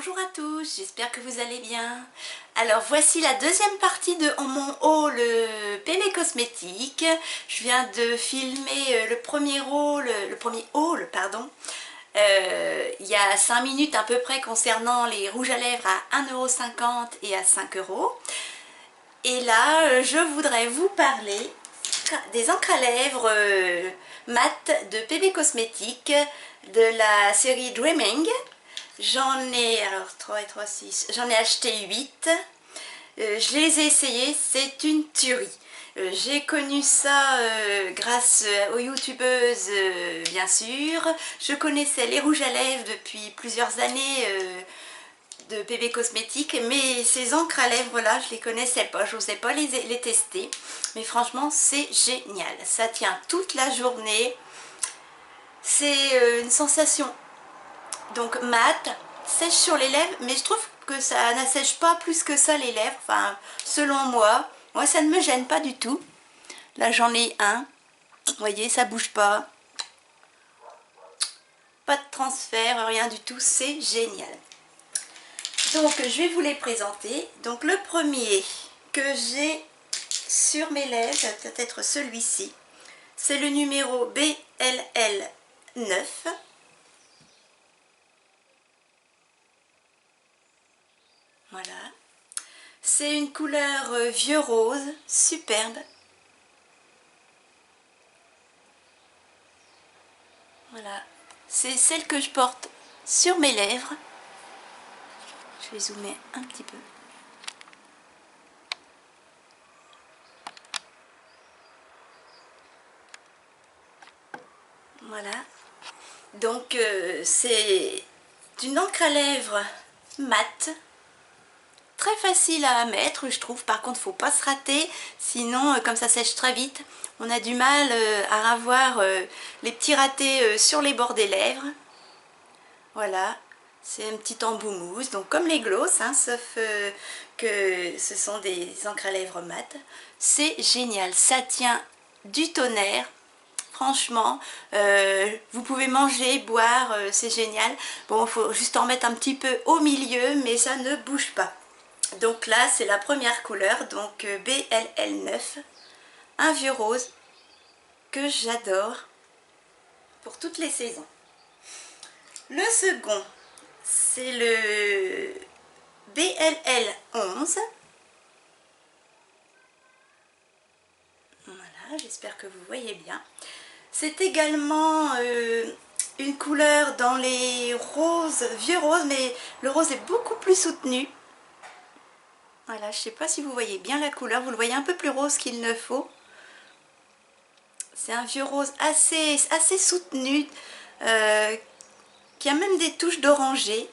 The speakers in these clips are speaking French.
Bonjour à tous, j'espère que vous allez bien. Alors voici la deuxième partie de mon haul PB Cosmétiques. Je viens de filmer le premier haul, pardon, il y a 5 minutes à peu près concernant les rouges à lèvres à 1,50 € et à 5 €. Et là, je voudrais vous parler des encres à lèvres mat de PB Cosmétiques de la série Dreaming. J'en ai, alors 3 et 3, 6, j'en ai acheté 8. Je les ai essayés, c'est une tuerie. J'ai connu ça grâce aux youtubeuses, bien sûr. Je connaissais les rouges à lèvres depuis plusieurs années de PB Cosmétiques, mais ces encres à lèvres là, je les connaissais pas, je n'osais pas les tester. Mais franchement, c'est génial. Ça tient toute la journée. C'est une sensation donc mat, sèche sur les lèvres, mais je trouve que ça n'assèche pas plus que ça les lèvres, enfin selon moi. Moi ça ne me gêne pas du tout. Là j'en ai un, vous voyez, ça bouge pas. Pas de transfert, rien du tout, c'est génial. Donc je vais vous les présenter. Donc le premier que j'ai sur mes lèvres, ça va peut-être celui-ci. C'est le numéro BLL 9. Voilà. C'est une couleur vieux rose, superbe. Voilà. C'est celle que je porte sur mes lèvres. Je vais zoomer un petit peu. Voilà. Donc c'est une encre à lèvres mat. Très facile à mettre, je trouve. Par contre, il ne faut pas se rater. Sinon, comme ça sèche très vite, on a du mal à avoir les petits ratés sur les bords des lèvres. Voilà. C'est un petit embout mousse, donc comme les glosses, hein, sauf que ce sont des encres à lèvres mat. C'est génial, ça tient du tonnerre. Franchement, vous pouvez manger, boire, c'est génial. Bon, il faut juste en mettre un petit peu au milieu, mais ça ne bouge pas. Donc là, c'est la première couleur, donc BLL 9, un vieux rose que j'adore pour toutes les saisons. Le second, c'est le BLL 11. Voilà, j'espère que vous voyez bien. C'est également une couleur dans les roses, vieux roses, mais le rose est beaucoup plus soutenu. Voilà, je ne sais pas si vous voyez bien la couleur, vous le voyez un peu plus rose qu'il ne faut. C'est un vieux rose assez soutenu, qui a même des touches d'orangé,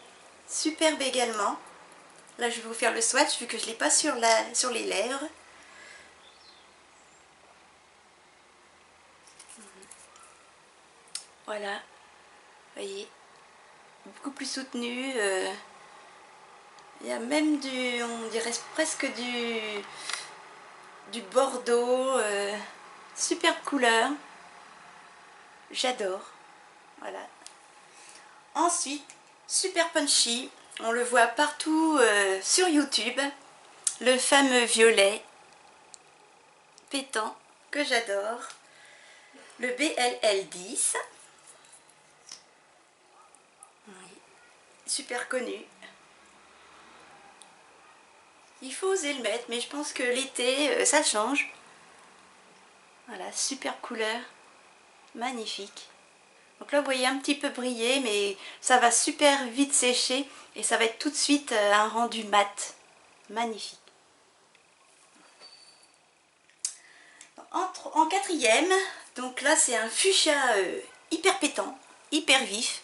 superbe également. Là je vais vous faire le swatch vu que je ne l'ai pas sur les lèvres. Voilà, vous voyez, beaucoup plus soutenu. Il y a même on dirait presque du bordeaux. Superbe couleur. J'adore. Voilà. Ensuite, super punchy. On le voit partout sur YouTube. Le fameux violet pétant que j'adore. Le BLL 10. Oui, super connu. Il faut oser le mettre, mais je pense que l'été, ça change. Voilà, super couleur. Magnifique. Donc là, vous voyez un petit peu briller, mais ça va super vite sécher et ça va être tout de suite un rendu mat. Magnifique. En quatrième, donc là, c'est un fuchsia hyper pétant, hyper vif.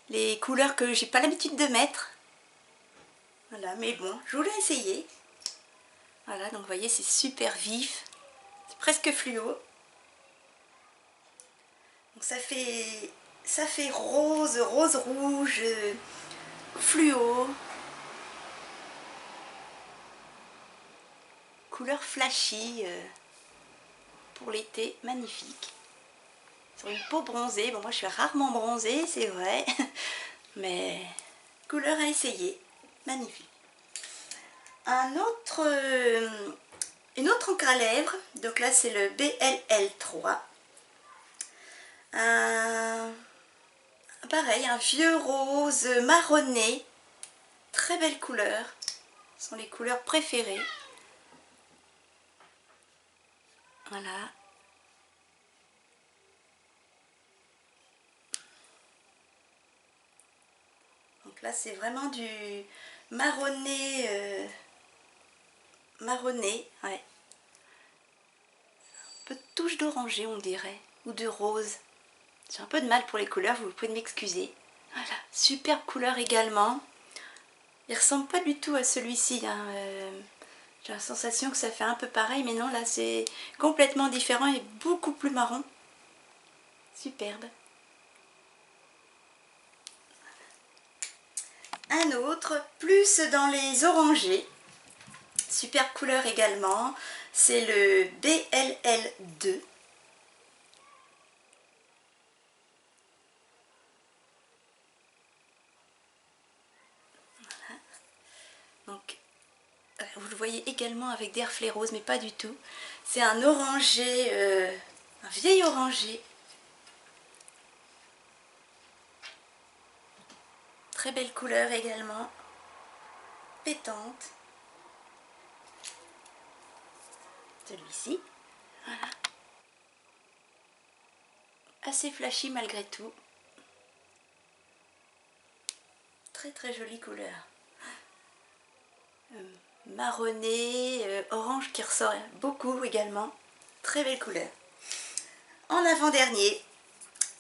Les couleurs que j'ai pas l'habitude de mettre. Voilà, mais bon, je voulais essayer. Voilà, donc vous voyez, c'est super vif. C'est presque fluo. Donc ça fait rose, rouge, fluo. Couleur flashy pour l'été, magnifique. Sur une peau bronzée, bon moi je suis rarement bronzée, c'est vrai, mais couleur à essayer. Magnifique. Une autre encre à lèvres. Donc là, c'est le BLL3. Pareil, un vieux rose marronné. Très belle couleur. Ce sont les couleurs préférées. Voilà. Donc là, c'est vraiment du marronné. Marronné, ouais. Un peu de touche d'oranger, on dirait. Ou de rose. J'ai un peu de mal pour les couleurs, vous pouvez m'excuser. Voilà, superbe couleur également. Il ressemble pas du tout à celui-ci. Hein. J'ai la sensation que ça fait un peu pareil, mais non, là c'est complètement différent et beaucoup plus marron. Superbe. Un autre, plus dans les orangés. Superbe couleur également. C'est le BLL2. Voilà. Donc, vous le voyez également avec des reflets roses, mais pas du tout. C'est un orangé, un vieil orangé. Très belle couleur également. Pétante. Celui-ci. Voilà. Assez flashy malgré tout. Très très jolie couleur. Marronné, orange qui ressort beaucoup également. Très belle couleur. En avant-dernier,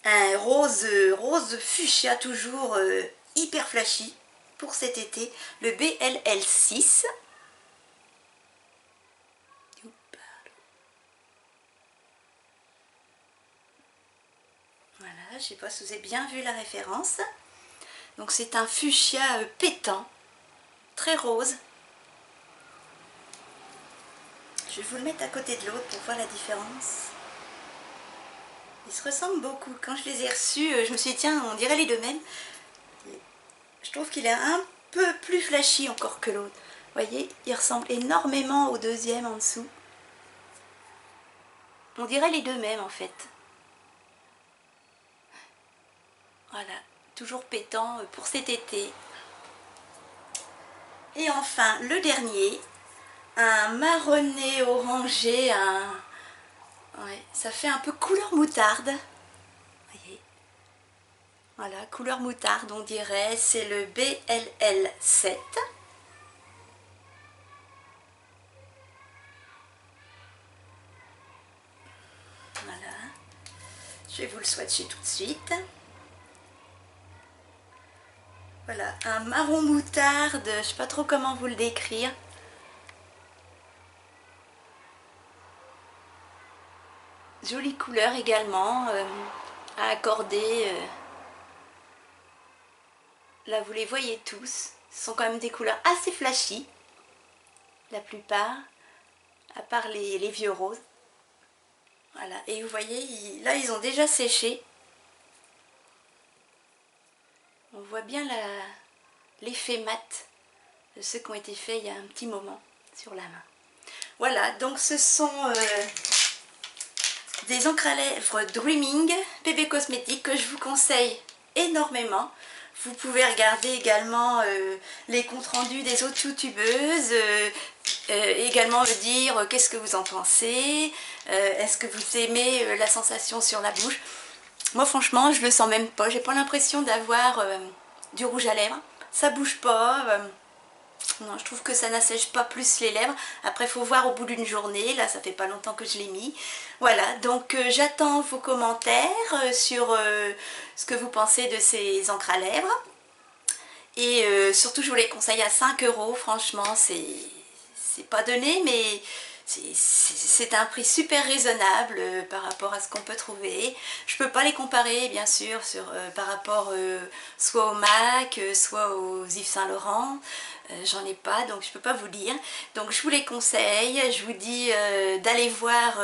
un rose fuchsia toujours hyper flashy pour cet été. Le BLL6. Voilà, je ne sais pas si vous avez bien vu la référence. Donc c'est un fuchsia pétant, très rose. Je vais vous le mettre à côté de l'autre pour voir la différence. Ils se ressemblent beaucoup. Quand je les ai reçus, je me suis dit tiens, on dirait les deux mêmes. Je trouve qu'il est un peu plus flashy encore que l'autre. Vous voyez, il ressemble énormément au deuxième en dessous. On dirait les deux mêmes en fait. Voilà, toujours pétant pour cet été. Et enfin, le dernier, un marronné orangé, ouais, ça fait un peu couleur moutarde. Voyez. Voilà, couleur moutarde on dirait, c'est le BLL7. Voilà, je vais vous le swatcher tout de suite. Voilà, un marron moutarde, je ne sais pas trop comment vous le décrire. Jolie couleur également, à accorder. Là vous les voyez tous, ce sont quand même des couleurs assez flashy, la plupart, à part les vieux roses. Voilà, et vous voyez, là ils ont déjà séché. On voit bien l'effet mat de ceux qui ont été faits il y a un petit moment sur la main. Voilà, donc ce sont des encres à lèvres Dreaming PB Cosmétiques que je vous conseille énormément. Vous pouvez regarder également les comptes rendus des autres youtubeuses, également me dire qu'est-ce que vous en pensez, est-ce que vous aimez la sensation sur la bouche. Moi franchement je le sens même pas, j'ai pas l'impression d'avoir du rouge à lèvres, ça bouge pas. Non, je trouve que ça n'assèche pas plus les lèvres. Après, il faut voir au bout d'une journée. Là, ça fait pas longtemps que je l'ai mis. Voilà, donc j'attends vos commentaires sur ce que vous pensez de ces encres à lèvres. Et surtout, je vous les conseille à 5 €. Franchement, c'est pas donné, mais c'est un prix super raisonnable par rapport à ce qu'on peut trouver. Je peux pas les comparer, bien sûr, par rapport soit au MAC, soit aux Yves Saint Laurent. J'en ai pas, donc je peux pas vous dire. Donc je vous les conseille. Je vous dis d'aller voir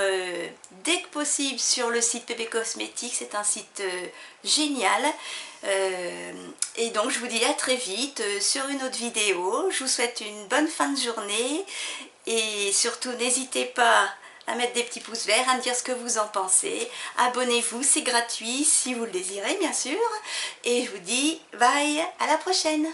dès que possible possible sur le site Pépé Cosmétique, c'est un site génial. Et donc je vous dis à très vite sur une autre vidéo. Je vous souhaite une bonne fin de journée et surtout n'hésitez pas à mettre des petits pouces verts, à me dire ce que vous en pensez. Abonnez-vous, c'est gratuit si vous le désirez bien sûr. Et je vous dis bye, à la prochaine.